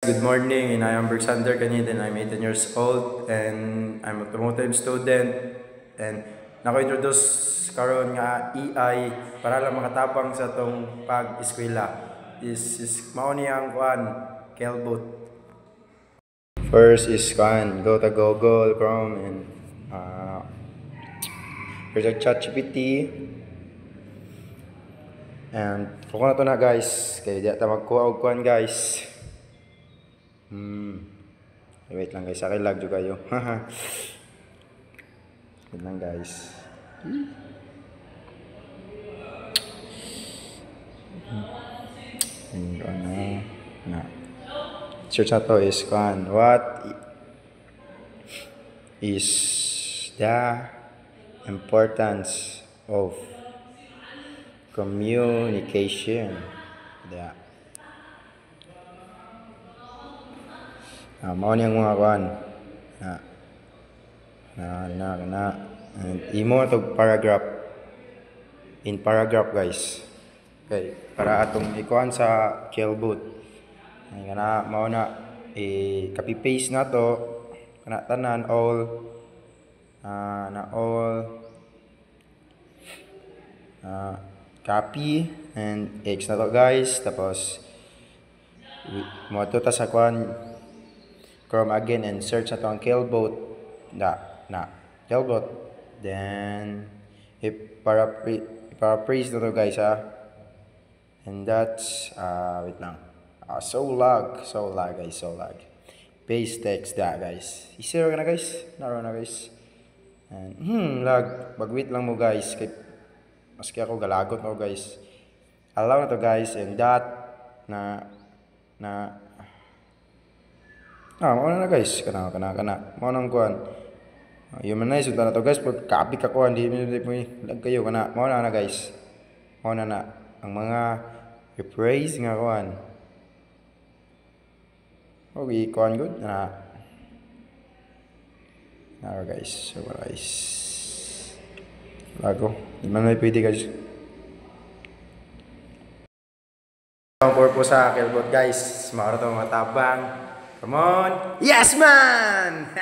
Good morning, and I am Berxander Ganid, and I'm 18 years old, and I'm a automotive student, and nako-introduce karon nga EI para lang makatapang sa tong pag-eskwela. This is mao ni ang Kelbot. First is go to Google, Chrome, and there's a ChatGPT. And kung na to na guys, kaya di ata magkuha og guys. Wait lang guys, akin lag juga kayo. Wait lang guys. Search to is what is the importance of communication? Mao niyang mga and imo to paragraph in paragraph guys. Okay, para atong ikuan sa Kelbot. Ay kana mao na copy paste na to kana tanan all copy and X na to guys, tapos mo to ta sa Chrome again and search na to ang Kelbot Kelbot, then paraphrase na to guys and that's wait lang, so lag paste text guys, isiro na guys, naro na guys, and lag, wait lang mo guys, kay maski ako galagot mo guys, allow na to guys, and that mao na guys, kana mao nang humanize na to guys, pag copy ka ko hindi mo lag kayo kana mao na guys, mao na ang mga rephrase nga okay good na guys, so guys lago di man may pwede guys ang purpose sa Kelbot guys, mao to mga tabang. Come on, yes man.